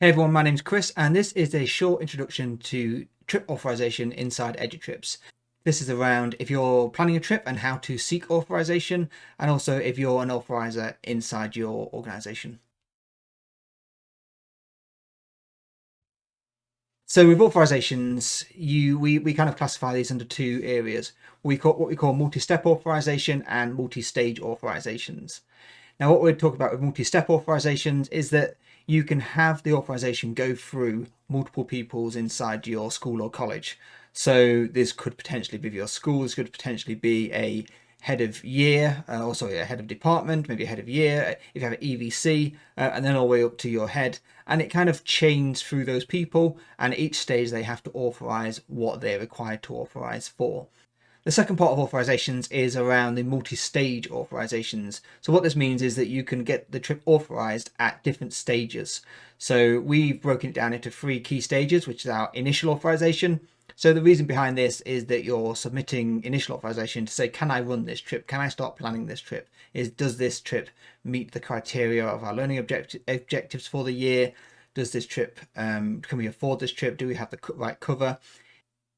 Hey everyone, my name's Chris, and this is a short introduction to trip authorization inside eduTrips. This is around if you're planning a trip and how to seek authorization, and also if you're an authorizer inside your organization. So with authorizations, we kind of classify these under two areas. What we call multi-step authorization and multi-stage authorizations. Now, what we're talking about with multi-step authorizations is that you can have the authorization go through multiple peoples inside your school or college. So this could potentially be your school, this could potentially be a head of year, also a head of department, maybe a head of year, if you have an EVC, and then all the way up to your head. And it kind of chains through those people, and each stage they have to authorize what they're required to authorize for. The second part of authorizations is around the multi-stage authorizations. So what this means is that you can get the trip authorized at different stages. So we've broken it down into 3 key stages, which is our initial authorization. So the reason behind this is that you're submitting initial authorization to say, can I run this trip? Can I start planning this trip? Does this trip meet the criteria of our learning objectives for the year? Does this trip, can we afford this trip? Do we have the right cover?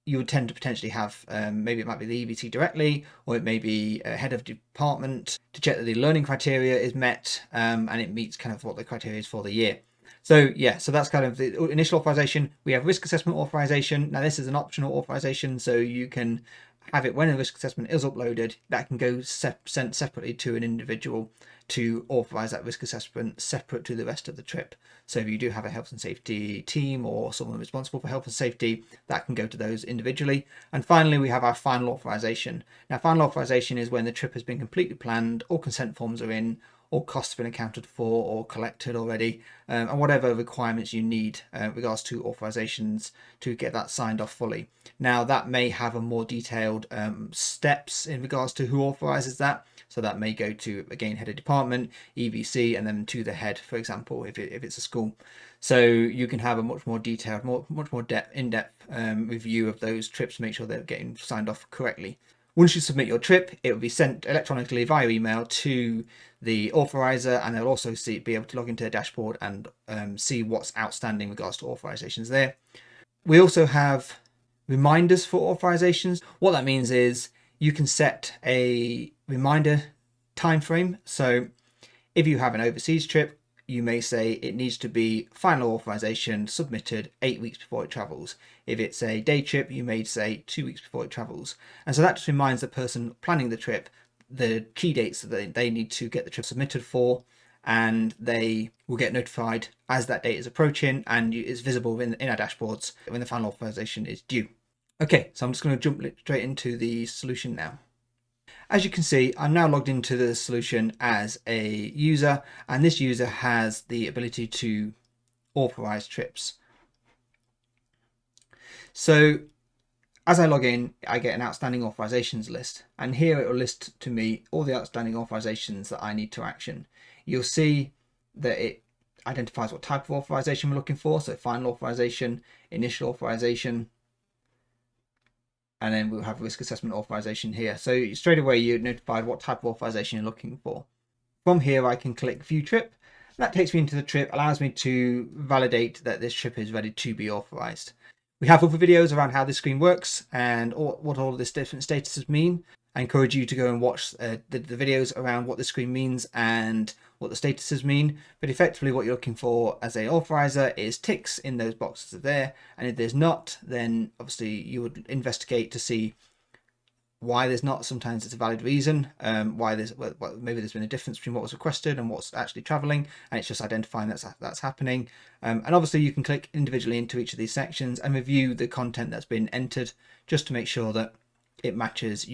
You would tend to potentially have, maybe it might be the EVC directly, or it may be a head of department to check that the learning criteria is met, and it meets kind of what the criteria is for the year. So yeah, so that's kind of the initial authorization. We have risk assessment authorization. Now this is an optional authorization, so you can have it when a risk assessment is uploaded, that can go sent separately to an individual to authorize that risk assessment separate to the rest of the trip. So if you do have a health and safety team or someone responsible for health and safety, that can go to those individually. And finally, we have our final authorization. Now, final authorization is when the trip has been completely planned, all consent forms are in, all costs have been accounted for or collected already, and whatever requirements you need regards to authorizations to get that signed off fully. Now, that may have a more detailed steps in regards to who authorizes that. So that may go to, again, head of department, EVC, and then to the head, for example, if it's a school. So you can have a much more detailed, much more in-depth review of those trips to make sure they're getting signed off correctly. Once you submit your trip, it will be sent electronically via email to the authorizer, and they'll also be able to log into their dashboard and see what's outstanding in regards to authorizations there. We also have reminders for authorizations. What that means is you can set a reminder time frame. So if you have an overseas trip, you may say it needs to be final authorization submitted 8 weeks before it travels. If it's a day trip, you may say 2 weeks before it travels. And so that just reminds the person planning the trip the key dates that they need to get the trip submitted for, and they will get notified as that date is approaching and it's visible in our dashboards when the final authorization is due. Okay, so I'm just going to jump straight into the solution now. As you can see, I'm now logged into the solution as a user, and this user has the ability to authorize trips. So as I log in, I get an outstanding authorizations list, and here it will list to me all the outstanding authorizations that I need to action. You'll see that it identifies what type of authorization we're looking for, so final authorization, initial authorization, and then we'll have risk assessment authorization here. So straight away you're notified what type of authorization you're looking for. From here I can click view trip. That takes me into the trip, allows me to validate that this trip is ready to be authorized. We have other videos around how this screen works and what all of these different statuses mean. I encourage you to go and watch the videos around what the screen means and what the statuses mean. But effectively what you're looking for as a authorizer is ticks in those boxes are there. And if there's not, then obviously you would investigate to see why there's not. Sometimes it's a valid reason, why there's maybe there's been a difference between what was requested and what's actually traveling, and it's just identifying that's happening. And obviously you can click individually into each of these sections and review the content that's been entered just to make sure that it matches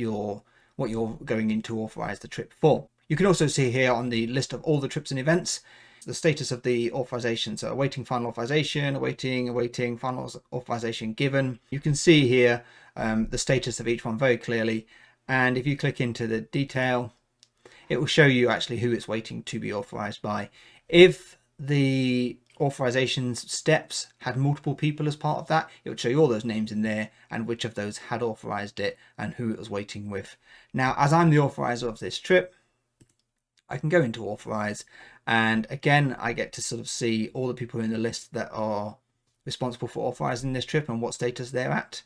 what you're going in to authorize the trip for. You can also see here on the list of all the trips and events the status of the authorization. So awaiting final authorization, awaiting final authorization given. You can see here the status of each one very clearly. And if you click into the detail, it will show you actually who it's waiting to be authorized by. If the authorizations steps had multiple people as part of that, it would show you all those names in there and which of those had authorized it and who it was waiting with. Now, as I'm the authorizer of this trip, I can go into authorize, and again I get to sort of see all the people in the list that are responsible for authorizing this trip and what status they're at.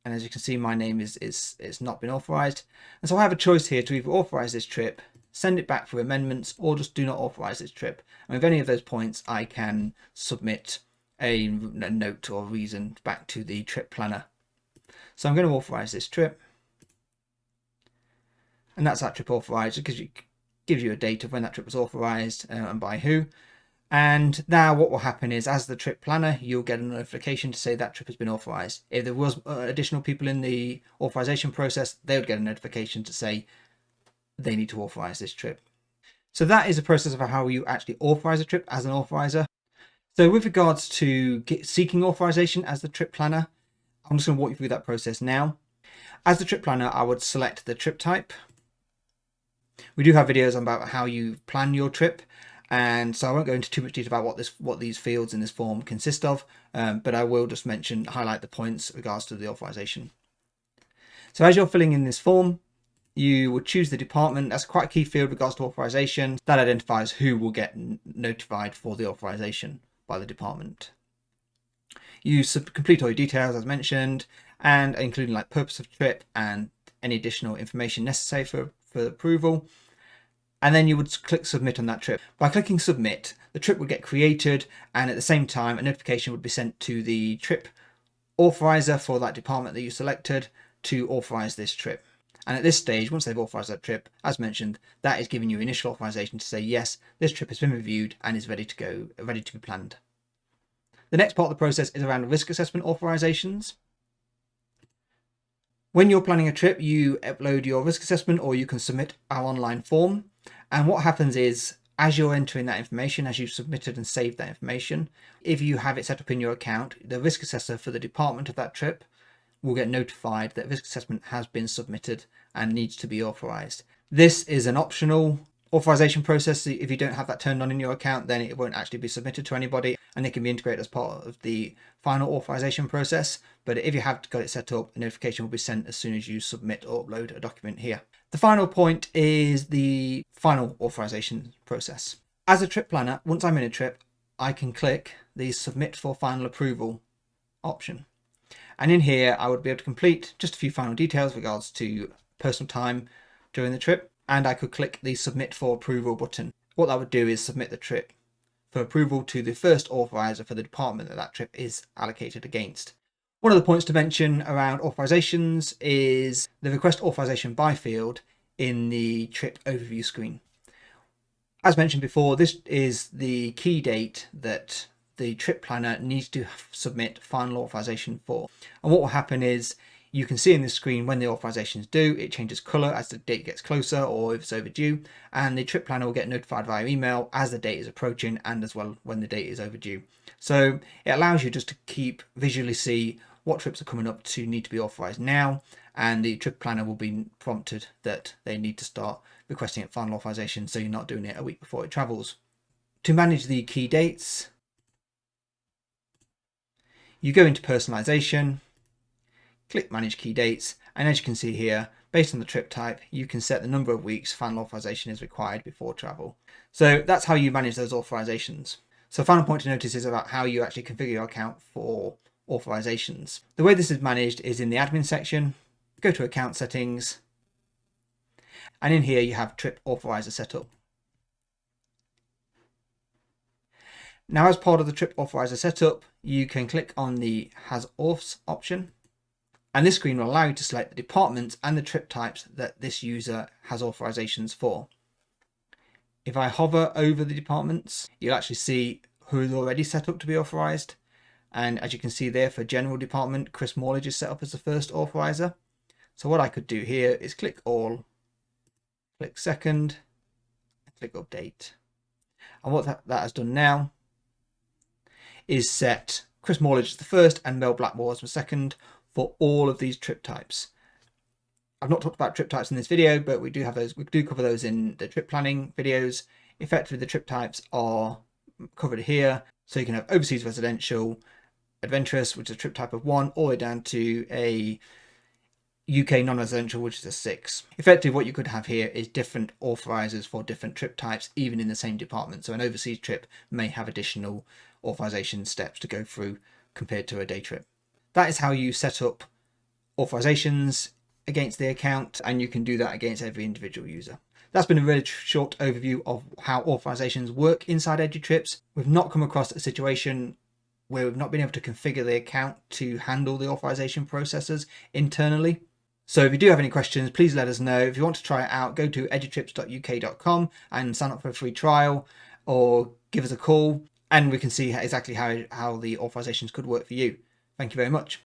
And as you can see, my name is not been authorized, and so I have a choice here to either authorize this trip, send it back for amendments, or just do not authorize this trip. And with any of those points, I can submit a note or reason back to the trip planner. So I'm going to authorize this trip, and that's that trip authorized. It gives you a date of when that trip was authorized and by who. And now what will happen is, as the trip planner, you'll get a notification to say that trip has been authorized. If there was additional people in the authorization process, they would get a notification to say they need to authorize this trip. So that is a process of how you actually authorize a trip as an authorizer. So with regards to seeking authorization as the trip planner, I'm just going to walk you through that process now. As the trip planner, I would select the trip type. We do have videos about how you plan your trip, and so I won't go into too much detail about what these fields in this form consist of, but I will just highlight the points in regards to the authorization. So as you're filling in this form, you would choose the department. That's quite a key field with regards to authorization. That identifies who will get notified for the authorization by the department. You complete all your details as mentioned, and including like purpose of trip and any additional information necessary for approval. And then you would click submit on that trip. By clicking submit, the trip would get created, and at the same time a notification would be sent to the trip authorizer for that department that you selected to authorize this trip. And at this stage, once they've authorized that trip, as mentioned, that is giving you initial authorization to say, yes, this trip has been reviewed and is ready to go, ready to be planned. The next part of the process is around risk assessment authorizations. When you're planning a trip, you upload your risk assessment, or you can submit our online form. And what happens is, as you're entering that information, as you've submitted and saved that information, if you have it set up in your account, the risk assessor for the department of that trip will get notified that risk assessment has been submitted and needs to be authorized. This is an optional authorization process. If you don't have that turned on in your account, then it won't actually be submitted to anybody, and it can be integrated as part of the final authorization process. But if you have got it set up, a notification will be sent as soon as you submit or upload a document here. The final point is the final authorization process. As a trip planner, once I'm in a trip, I can click the submit for final approval option. And in here, I would be able to complete just a few final details with regards to personal time during the trip, and I could click the submit for approval button. What that would do is submit the trip for approval to the first authorizer for the department that trip is allocated against. One of the points to mention around authorizations is the request authorization by field in the trip overview screen. As mentioned before, this is the key date that the trip planner needs to submit final authorization for. And what will happen is, you can see in this screen when the authorization is due, it changes color as the date gets closer or if it's overdue, and the trip planner will get notified via email as the date is approaching and as well when the date is overdue. So it allows you just to visually see what trips are coming up to need to be authorized now, and the trip planner will be prompted that they need to start requesting final authorization, so you're not doing it a week before it travels. To manage the key dates, you go into personalization, click manage key dates, and as you can see here, based on the trip type, you can set the number of weeks final authorization is required before travel. So that's how you manage those authorizations. So final point to notice is about how you actually configure your account for authorizations. The way this is managed is in the admin section, go to account settings, and in here you have trip authorizer setup. Now, as part of the trip authorizer setup, you can click on the has auths option, and this screen will allow you to select the departments and the trip types that this user has authorizations for. If I hover over the departments, you'll actually see who is already set up to be authorized. And as you can see there, for general department, Chris Morlidge is set up as the first authorizer. So what I could do here is click all, click second, and click update. And what that has done now is set Chris Morlidge as the first and Mel Blackmore as the second for all of these trip types. I've not talked about trip types in this video, but we do have those. We do cover those in the trip planning videos. Effectively, the trip types are covered here. So you can have overseas residential, adventurous, which is a trip type of 1, all the way down to a UK non-residential, which is a 6. Effectively, what you could have here is different authorizers for different trip types, even in the same department. So an overseas trip may have additional authorization steps to go through compared to a day trip. That is how you set up authorizations against the account, and you can do that against every individual user. That's been a really short overview of how authorizations work inside eduTrips. We've not come across a situation where we've not been able to configure the account to handle the authorization processes internally. So if you do have any questions, please let us know. If you want to try it out, go to edutrips.uk.com and sign up for a free trial, or give us a call and we can see exactly how the authorizations could work for you. Thank you very much.